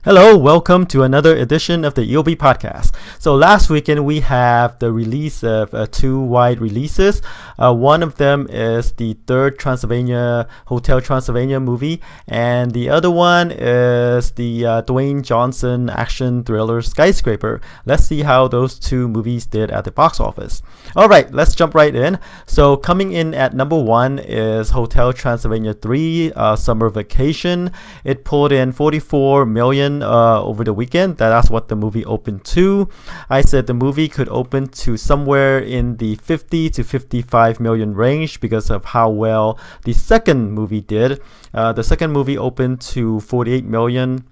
Hello, welcome to another edition of the EOB Podcast. So last weekend we have the release of two wide releases. One of them is the third Hotel Transylvania movie, and the other one is the Dwayne Johnson action thriller Skyscraper. Let's see how those two movies did at the box office. Alright, let's jump right in. So coming in at number one is Hotel Transylvania 3 Summer Vacation. It pulled in 44 million over the weekend. That's what the movie opened to. I said the movie could open to somewhere in the 50 to 55 million range because of how well the second movie did. The second movie opened to 48 million,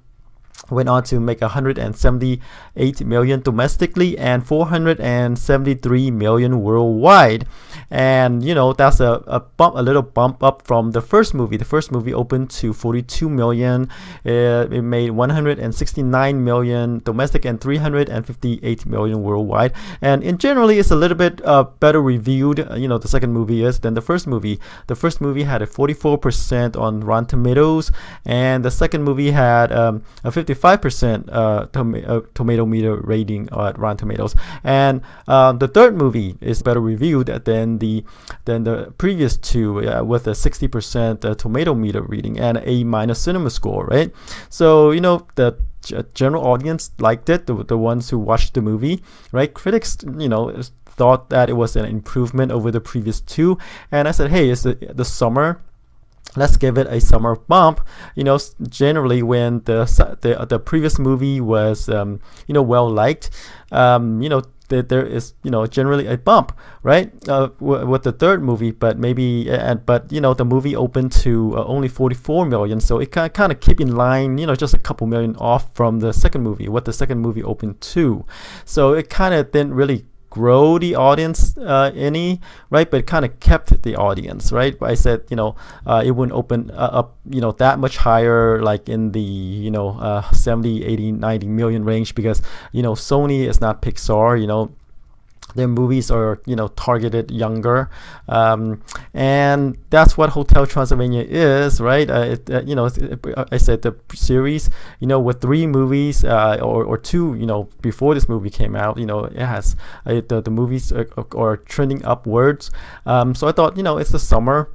went on to make 178 million domestically and 473 million worldwide. And that's a little bump up from the first movie. The first movie opened to 42 million. It made 169 million domestic and 358 million worldwide. And in generally, it's a little bit better reviewed. The second movie is than the first movie. The first movie had a 44% on Rotten Tomatoes, and the second movie had a 55% tomato meter rating at Rotten Tomatoes. And the third movie is better reviewed than the previous two, with a 60% tomato meter reading and A- cinema score, right? So the general audience liked it, the ones who watched the movie, right? Critics thought that it was an improvement over the previous two, and I said, hey, it's the summer, let's give it a summer bump. Generally when the previous movie was well liked, there is generally a bump, right, with the third movie. But the movie opened to only 44 million, so it kind of keep in line, just a couple million off from the second movie, what the second movie opened to. So it kind of didn't really grow the audience any, right, but it kind of kept the audience, right? I said it wouldn't open up that much higher, like in the 70, 80, 90 million range, because Sony is not Pixar. Their movies are targeted younger, and that's what Hotel Transylvania is, right? I said the series, with three movies or two, before this movie came out, it has the movies are trending upwards. So I thought, it's the summer.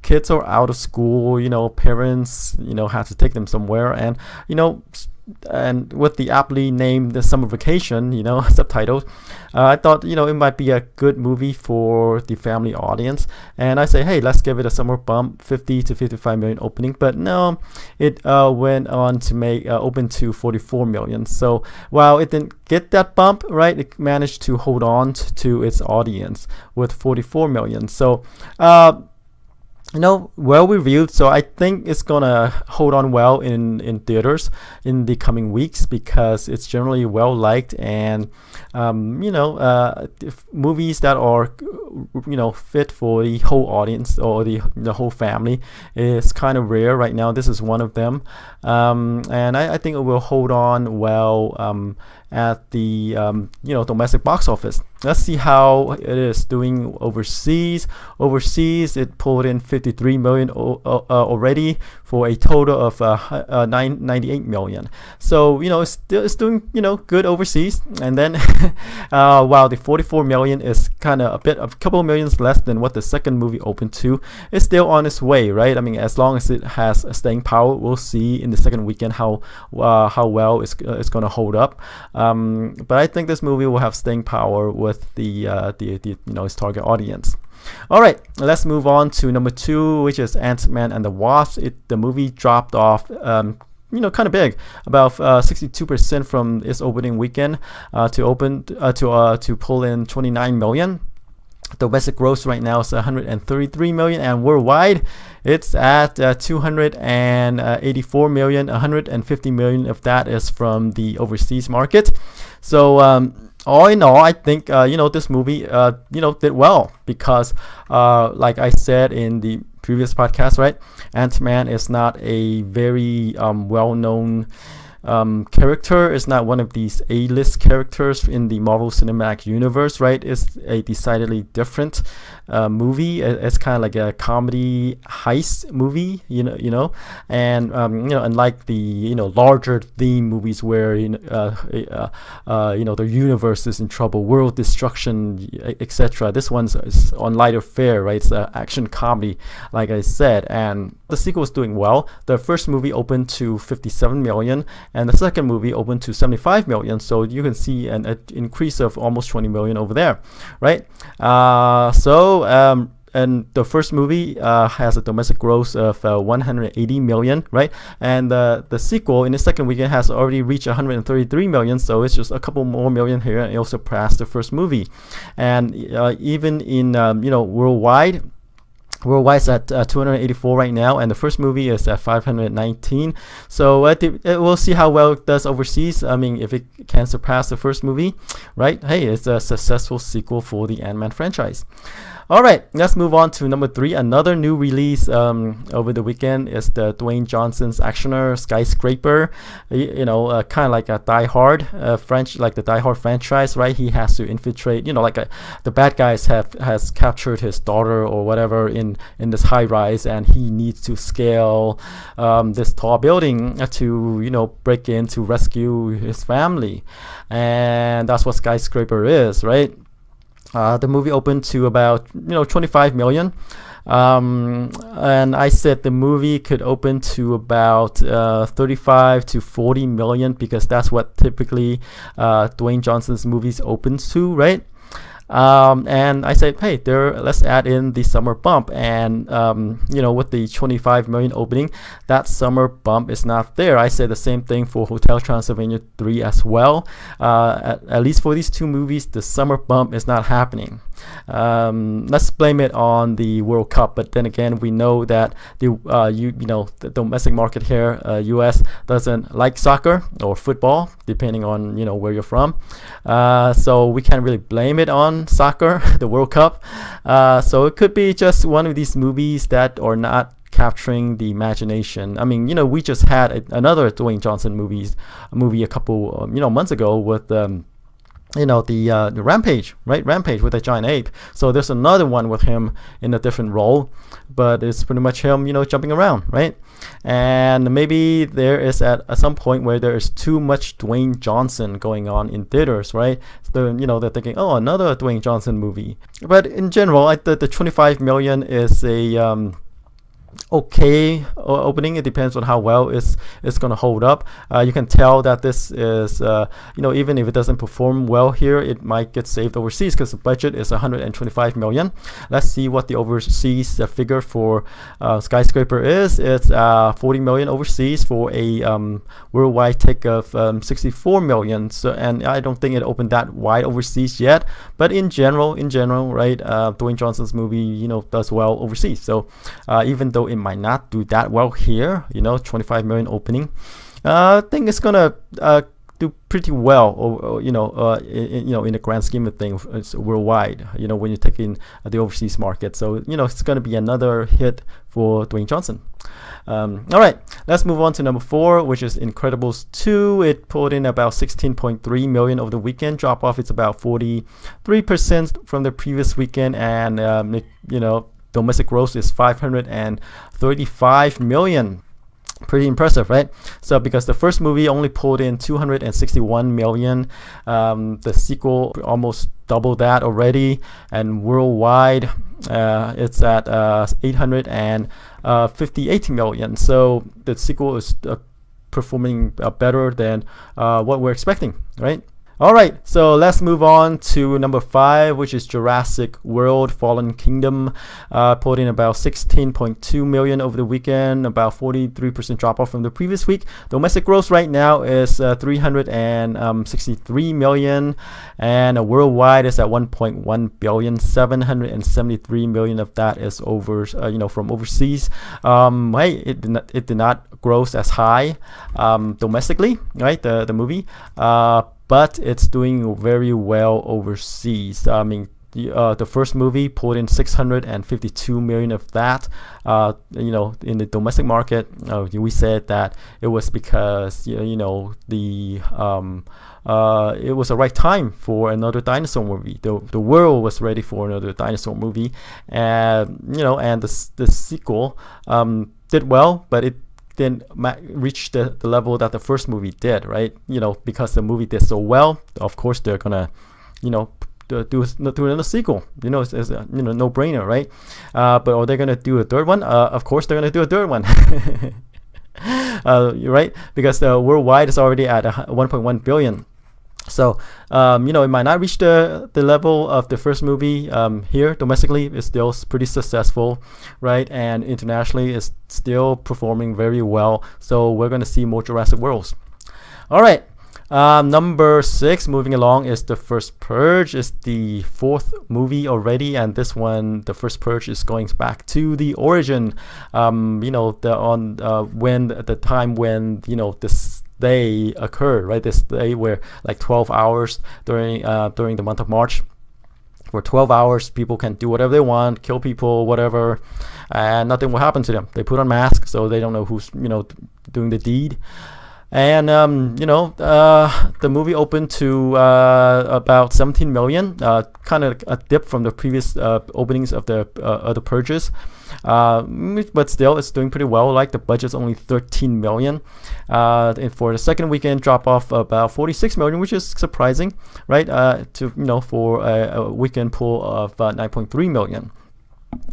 Kids are out of school, parents have to take them somewhere, and with the aptly named the Summer Vacation, subtitles, I thought it might be a good movie for the family audience. And I say, hey, let's give it a summer bump, 50 to 55 million opening. But no, it went on to make open to 44 million. So while it didn't get that bump, right, it managed to hold on to its audience with 44 million. So well reviewed, so I think it's gonna hold on well in theaters in the coming weeks, because it's generally well liked. And movies that are fit for the whole audience or the whole family is kind of rare right now. This is one of them, and I think it will hold on well at the domestic box office. Let's see how it is doing overseas. Overseas, it pulled in 53 million already, for a total of 98 million. So it's doing good overseas. And then while the 44 million is kind of a couple of millions less than what the second movie opened to, it's still on its way, right? I mean, as long as it has staying power, we'll see in the second weekend how well it's going to hold up. But I think this movie will have staying power with the its target audience. All right, let's move on to number two, which is Ant-Man and the Wasp. The movie dropped off kind of big, about 62% from its opening weekend to pull in 29 million. Domestic gross right now is 133 million, and worldwide it's at 284 million. 150 million of that is from the overseas market. So all in all, I think this movie did well, because like I said in the previous podcast, right, Ant-Man is not a very well-known character is not one of these A-list characters in the Marvel Cinematic Universe, right? It's a decidedly different movie. It's kind of like a comedy heist movie, and unlike the larger theme movies where the universe is in trouble, world destruction, etc. This one's is on lighter fare, right? It's an action comedy, like I said, and the sequel is doing well. The first movie opened to 57 million, and the second movie opened to 75 million. So you can see an increase of almost 20 million over there, right? And the first movie has a domestic gross of 180 million, right? And the sequel in the second weekend has already reached 133 million, so it's just a couple more million here, and it'll surpass the first movie. And even in worldwide. Worldwide's at 284 right now, and the first movie is at 519. So we'll see how well it does overseas. I mean, if it can surpass the first movie, right? Hey, it's a successful sequel for the Ant-Man franchise. All right, let's move on to number 3. Another new release over the weekend is the Dwayne Johnson's actioner Skyscraper. Kind of like a Die Hard like the Die Hard franchise, right? He has to infiltrate. The bad guys has captured his daughter or whatever in this high rise, and he needs to scale this tall building to break in to rescue his family, and that's what Skyscraper is, right? The movie opened to about 25 million, and I said the movie could open to about 35 to 40 million because that's what typically Dwayne Johnson's movies opens to, right? And I said, hey, let's add in the summer bump, and with the 25 million opening, that summer bump is not there. I said the same thing for Hotel Transylvania 3 as well. At least for these two movies, the summer bump is not happening. Let's blame it on the World Cup, but then again, we know that the domestic market here, U.S. doesn't like soccer or football, depending on where you're from. So we can't really blame it on soccer, the World Cup. So it could be just one of these movies that are not capturing the imagination. I mean, we just had another Dwayne Johnson movie a couple months ago with the Rampage, right? Rampage with a giant ape. So there's another one with him in a different role, but it's pretty much him, jumping around, right? And maybe there is at some point where there is too much Dwayne Johnson going on in theaters, right? So, they're thinking, oh, another Dwayne Johnson movie. But in general, the 25 million is a okay opening. It depends on how well it's going to hold up. You can tell that this is even if it doesn't perform well here, it might get saved overseas because the budget is 125 million. Let's see what the overseas figure for Skyscraper is. It's 40 million overseas for a worldwide take of 64 million. So, and I don't think it opened that wide overseas yet, but in general, right, Dwayne Johnson's movie does well overseas. So even though it might not do that well here, 25 million opening, I think it's gonna do pretty well, or in the grand scheme of things, it's worldwide. When you take in the overseas market, so it's gonna be another hit for Dwayne Johnson. All right, let's move on to number 4, which is Incredibles 2. It pulled in about 16.3 million over the weekend. Drop off, it's about 43% from the previous weekend, and domestic gross is 535 million. Pretty impressive, right? So because the first movie only pulled in 261 million, the sequel almost double that already, and worldwide it's at 858 million. So the sequel is performing better than what we're expecting, right? All right, so let's move on to number 5, which is Jurassic World Fallen Kingdom. Pulled in about 16.2 million over the weekend, about 43% drop off from the previous week. Domestic gross right now is 363 million, and worldwide is at 1.1 billion. 773 million of that is from overseas. It did not gross as high domestically, right? The movie. But it's doing very well overseas. I mean, the first movie pulled in 652 million of that. In the domestic market, we said that it was because it was the right time for another dinosaur movie. The world was ready for another dinosaur movie, and the sequel did well, but it didn't reach the level that the first movie did, right? Because the movie did so well, of course they're gonna do another sequel. It's no brainer, right? But are they gonna do a third one? Of course they're gonna do a third one. Right? Because the worldwide is already at 1.1 billion. So it might not reach the level of the first movie. Here domestically it's still pretty successful, right? And internationally it's still performing very well. So we're going to see more Jurassic Worlds. All right. Number 6, moving along, is the First Purge. It's the 4th movie already, and this one, the First Purge, is going back to the origin. When this day occurred, right? This day where like 12 hours during the month of March. For 12 hours, people can do whatever they want, kill people, whatever, and nothing will happen to them. They put on masks, so they don't know who's doing the deed. And the movie opened to about 17 million, kind of a dip from the previous openings of the other purges, but still it's doing pretty well. Like the budget's only 13 million. And for the second weekend, drop off about 46 million, which is surprising, right? For a weekend pull of 9.3 million.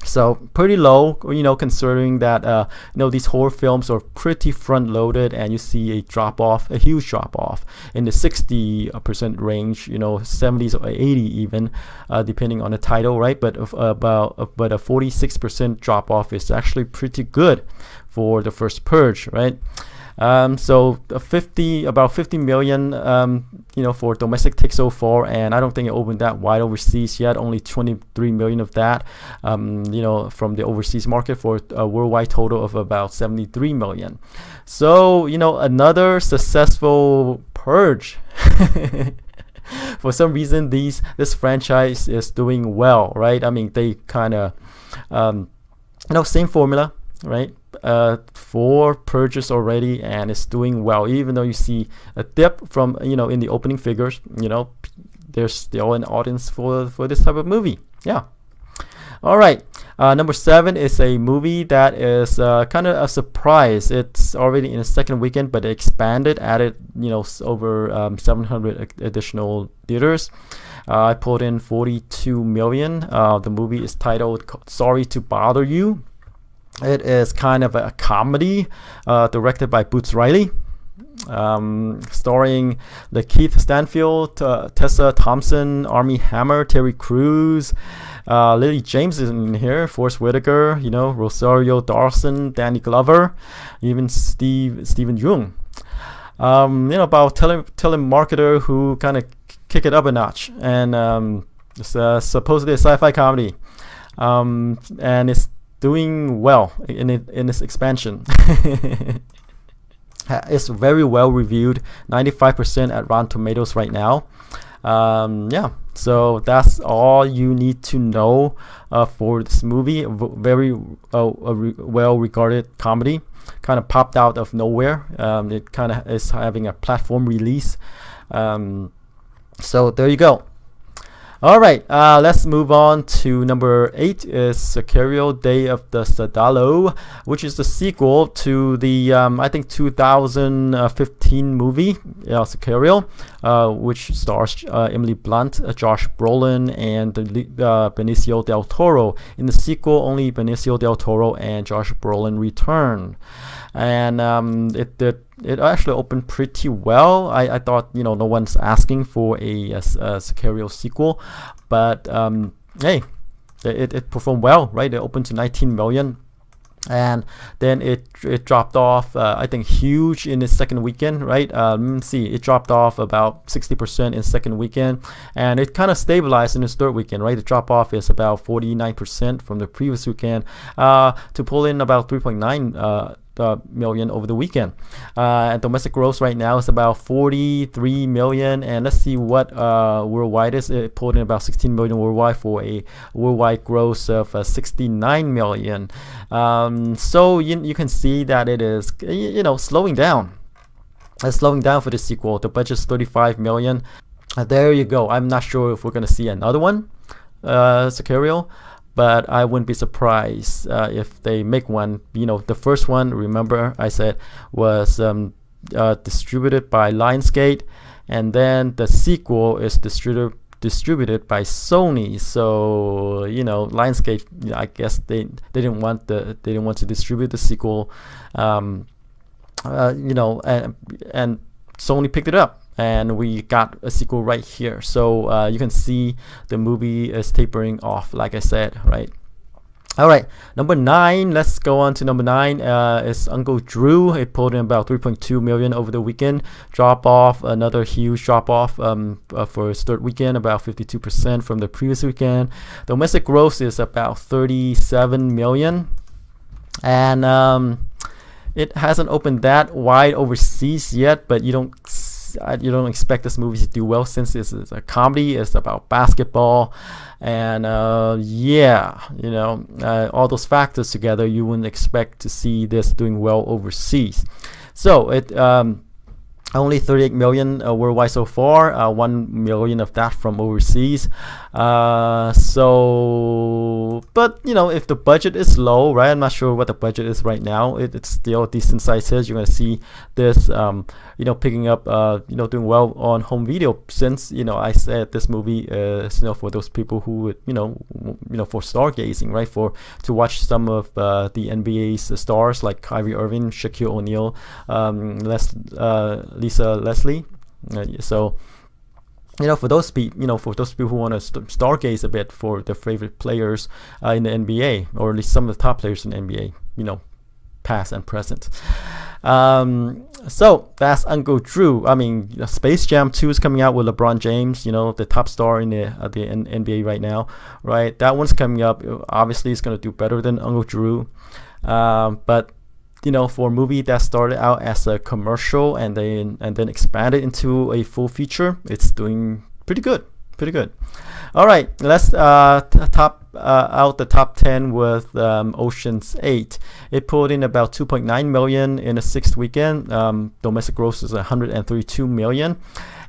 So pretty low, considering that these horror films are pretty front loaded, and you see a huge drop off in the 60% range, 70s or 80 even, depending on the title, right? But a 46% drop off is actually pretty good for the First Purge, right? So about 50 million, for domestic take so far, and I don't think it opened that wide overseas yet. Only 23 million of that, from the overseas market, for a worldwide total of about 73 million. So, another successful purge. For some reason, this franchise is doing well, right? I mean, they kind of, same formula, right? 4 purges already, and it's doing well. Even though you see a dip from in the opening figures, there's still an audience for this type of movie. Yeah. All right. Number 7 is a movie that is kind of a surprise. It's already in the second weekend, but it expanded, added over 700 additional theaters. I pulled in 42 million. The movie is titled Sorry to Bother You. It is kind of a comedy, directed by Boots Riley, starring Lakeith Stanfield, Tessa Thompson, Armie Hammer, Terry Crews, Lily James is in here, Forrest Whitaker, Rosario Dawson, Danny Glover, even Stephen Yeun. About telemarketer who kind of kick it up a notch, and it's supposedly a sci-fi comedy, and it's doing well in its expansion. It's very well reviewed, 95% at Rotten Tomatoes right now. So that's all you need to know for this movie. Very well regarded comedy, kind of popped out of nowhere. It kind of is having a platform release. So there you go. All right, let's move on to number 8 is Sicario Day of the Soldado, which is the sequel to the, I think, 2015 movie, Sicario, which stars Emily Blunt, Josh Brolin, and Benicio del Toro. In the sequel, only Benicio del Toro and Josh Brolin return. And it actually opened pretty well. I thought no one's asking for a Sicario sequel, but hey, it performed well, right? It opened to 19 million, and then it dropped off, I think, huge in its second weekend, right? It dropped off about 60% in second weekend, and it kind of stabilized in its third weekend, right? The drop off is about 49% from the previous weekend, to pull in about 3.9 million over the weekend. And domestic gross right now is about 43 million. And let's see what worldwide is. It pulled in about 16 million worldwide for a worldwide gross of 69 million. So you can see that it is, slowing down. It's slowing down for the sequel. The budget is 35 million. There you go. I'm not sure if we're going to see another one, Sicario, but I wouldn't be surprised if they make one. The first one, remember I said, was distributed by Lionsgate, and then the sequel is distributed by Sony. So Lionsgate, I guess they didn't want to distribute the sequel, and Sony picked it up. And we got a sequel right here. So you can see the movie is tapering off, like I said, right? All right, number 9. Let's go on to number 9. Is Uncle Drew. It pulled in about 3.2 million over the weekend. Drop off, another huge drop off for its third weekend, about 52% from the previous weekend. Domestic gross is about 37 million, and it hasn't opened that wide overseas yet. But you don't expect this movie to do well, since this is a comedy. It's about basketball, and all those factors together, you wouldn't expect to see this doing well overseas. So it only 38 million worldwide so far, 1 million of that from overseas. But if the budget is low, right? I'm not sure what the budget is right now. It's still decent size hits. You're gonna see this, picking up, doing well on home video, since I said this movie is, for those people who would, for stargazing, right? To watch some of the NBA's stars like Kyrie Irving, Shaquille O'Neal, Lisa Leslie. So for those people who want to stargaze a bit for their favorite players in the NBA, or at least some of the top players in the NBA, past and present. So that's Uncle Drew. I mean, Space Jam 2 is coming out with LeBron James, the top star in the NBA right now, right? That one's coming up. Obviously, it's going to do better than Uncle Drew, but for a movie that started out as a commercial and then expanded into a full feature, it's doing pretty good. All right, let's top out the top 10 with Ocean's 8. It pulled in about 2.9 million in the 6th weekend. Domestic gross is 132 million.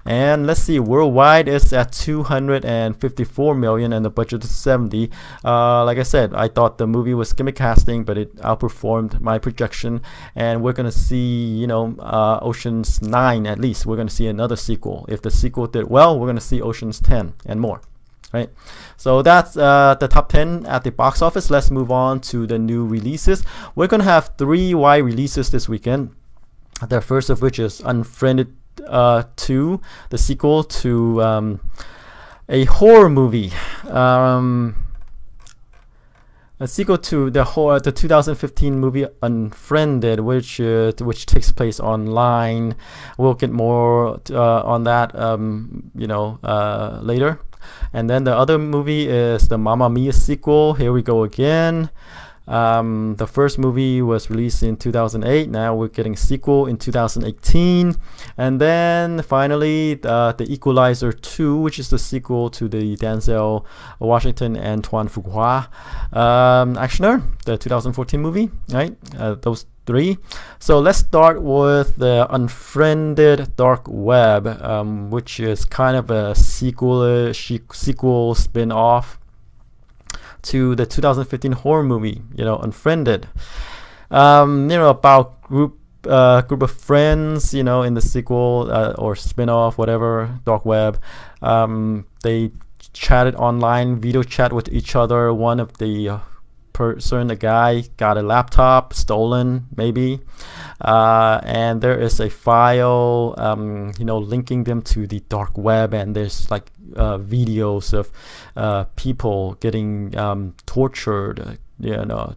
And let's see, worldwide it's at 254 million, and the budget is 70. Like I said, I thought the movie was gimmick casting, but it outperformed my projection, and we're gonna see, Ocean's 9 at least. We're gonna see another sequel. If the sequel did well, we're gonna see Ocean's 10 and more. Right, so that's the top 10 at the box office. Let's move on to the new releases. We're gonna have 3 wide releases this weekend. The first of which is Unfriended 2, the sequel to a horror movie, a sequel to the 2015 movie Unfriended, which takes place online. We'll get more on that later. And then the other movie is the Mamma Mia sequel, Here We Go Again. The first movie was released in 2008. Now we're getting a sequel in 2018. And then finally, the Equalizer 2, which is the sequel to the Denzel Washington and Antoine Fuqua actioner, the 2014 movie, right? Those 3. So let's start with the Unfriended Dark Web, which is kind of a sequel spin-off to the 2015 horror movie, Unfriended. About group of friends, in the sequel or spin-off, whatever, Dark Web. They chatted online, video chat with each other. One of the the guy got a laptop stolen, maybe, and there is a file, linking them to the dark web, and there's like videos of people getting tortured,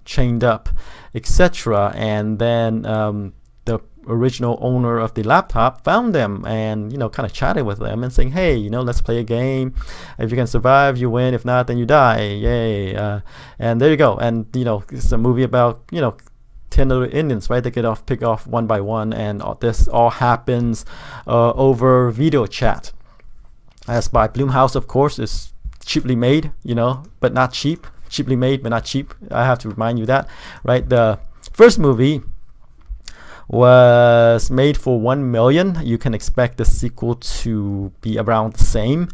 chained up, etc. And then the original owner of the laptop found them and kind of chatted with them and saying, hey, let's play a game. If you can survive, you win. If not, then you die. Yay. And there you go. And it's a movie about 10 little Indians, right? They get pick off one by one, and this all happens over video chat. As by Blumhouse, of course, is cheaply made, but not cheap. Cheaply made, but not cheap. I have to remind you that, right? The first movie was made for 1 million. You can expect the sequel to be around the same,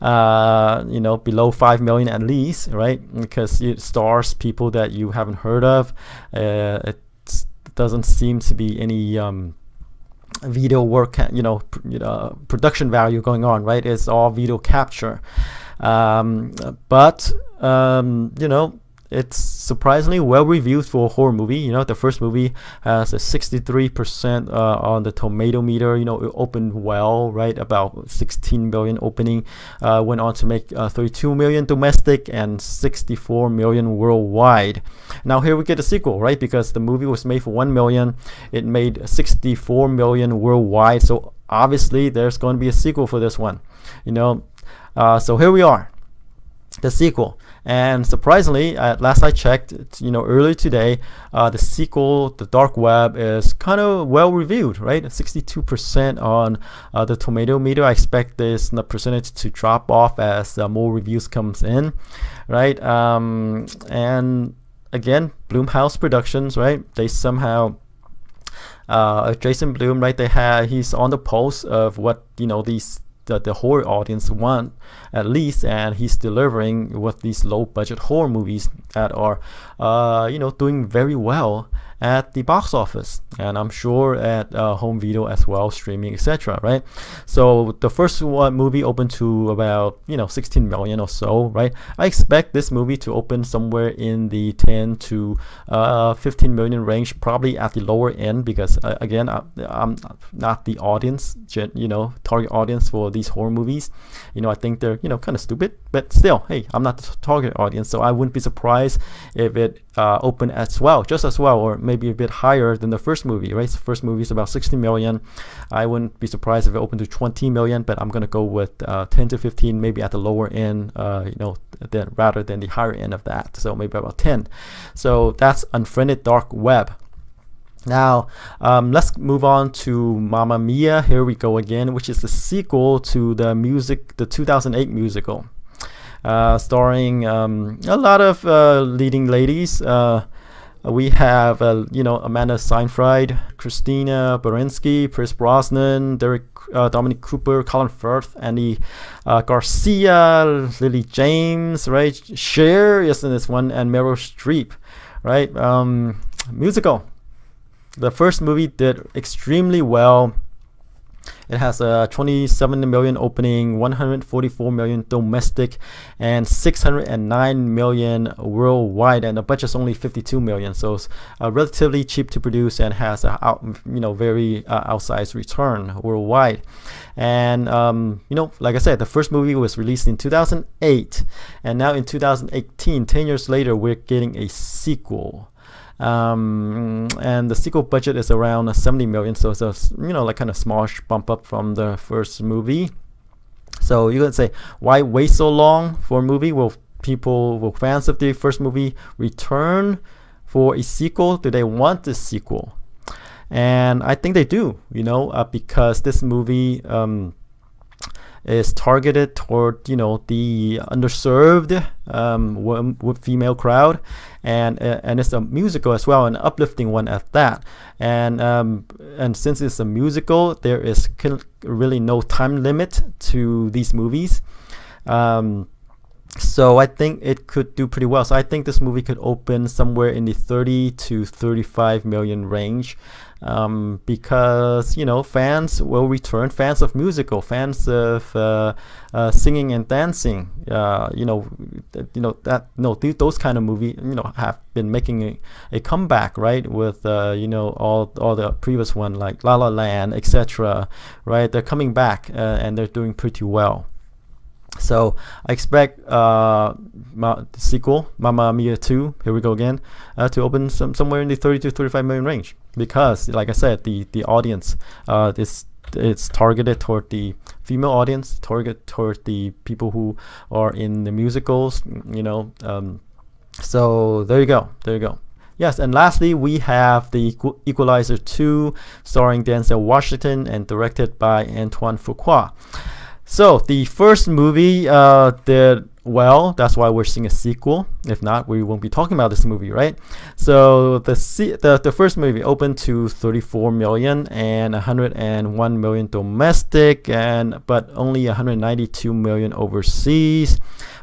below 5 million at least, right? Because it stars people that you haven't heard of. It doesn't seem to be any video work, production value going on, right? It's all video capture. But it's surprisingly well reviewed for a horror movie. The first movie has a 63% on the tomato meter. It opened well, right? About 16 million opening. Went on to make 32 million domestic and 64 million worldwide. Now here we get a sequel, right? Because the movie was made for 1 million. It made 64 million worldwide. So obviously there's going to be a sequel for this one. So here we are. The sequel, and surprisingly, last I checked, earlier today, the sequel, The Dark Web, is kind of well reviewed, right? 62% on the tomato meter. I expect this percentage to drop off as more reviews comes in, right? And again, Blumhouse Productions, right? They somehow Jason Blum, right? He's on the pulse of what the horror audience want, at least, and he's delivering with these low budget horror movies that are doing very well at the box office, and I'm sure at home video as well, streaming, etc., right? So the first movie opened to about 16 million or so, right? I expect this movie to open somewhere in the 10 to 15 million range, probably at the lower end, because again, I'm not the audience, target audience for these horror movies. I think they're kind of stupid, but still, hey, I'm not the target audience, so I wouldn't be surprised if it opened just as well, or maybe a bit higher than the first movie, right? The first movie is about 60 million. I wouldn't be surprised if it opened to 20 million, but I'm gonna go with 10 to 15, maybe at the lower end, rather than the higher end of that. So maybe about 10. So that's Unfriended Dark Web. Now, let's move on to Mamma Mia. Here we go again, which is the sequel to the 2008 musical, starring a lot of leading ladies. We have, Amanda Seyfried, Christina Baranski, Pierce Brosnan, Dominic Cooper, Colin Firth, Andy Garcia, Lily James, right? Cher is in this one, and Meryl Streep, right? Musical. The first movie did extremely well. It has a 27 million opening, 144 million domestic, and 609 million worldwide, and the budget's only 52 million. So it's relatively cheap to produce and has a very outsized return worldwide. And like I said, the first movie was released in 2008, and now in 2018, 10 years later, we're getting a sequel. And the sequel budget is around 70 million, so it's a kind of smallish bump up from the first movie. So you're gonna say, why wait so long for a movie? Will fans of the first movie return for a sequel? Do they want this sequel? And I think they do, because this movie is targeted toward the underserved female crowd, and it's a musical as well, an uplifting one at that. And since it's a musical, there is really no time limit to these movies. So I think it could do pretty well. So I think this movie could open somewhere in the 30 to 35 million range, because fans will return. Fans of musical, fans of singing and dancing. Those kind of movies have been making a comeback, right? With all the previous one like La La Land, etc. Right? They're coming back and they're doing pretty well. So I expect the sequel, Mamma Mia 2, here we go again, to open somewhere in the 30 to 35 million range, because, like I said, the audience it's targeted toward the female audience, targeted toward the people who are in the musicals, So there you go. Yes, and lastly, we have the Equalizer 2, starring Denzel Washington and directed by Antoine Fuqua. So the first movie did well. That's why we're seeing a sequel. If not, we won't be talking about this movie, right? So the first movie opened to 34 million and 101 million domestic, but only 192 million overseas.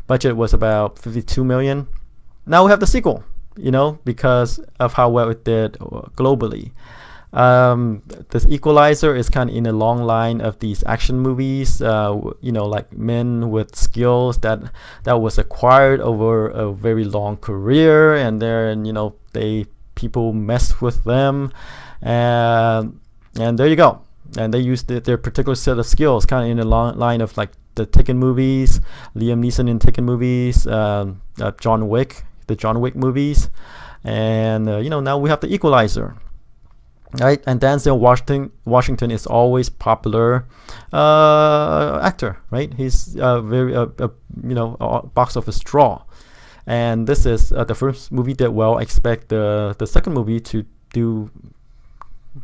Budget was about 52 million. Now we have the sequel, because of how well it did globally. This Equalizer is kind of in a long line of these action movies, like men with skills that was acquired over a very long career, and then people mess with them, and there you go. And they use their particular set of skills, kind of in a long line of like the Taken movies, Liam Neeson in Taken movies, John Wick, the John Wick movies, and now we have the Equalizer. Right, and Denzel Washington is always popular actor, right? He's very box office draw, and this is the first movie did well. I expect the second movie to do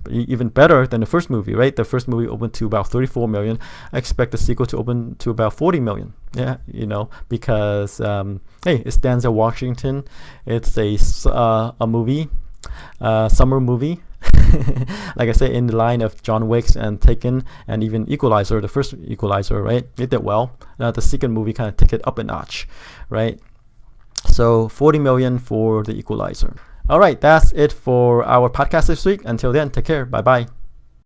even better than the first movie, right? The first movie opened to about 34 million. I expect the sequel to open to about 40 million. Yeah, because hey, it's Denzel Washington. It's a movie, summer movie. Like I said, in the line of John Wick's and Taken and even Equalizer, the first Equalizer, right? It did well. Now the second movie kind of took it up a notch, right? So 40 million for the Equalizer. All right, that's it for our podcast this week. Until then, take care. Bye-bye.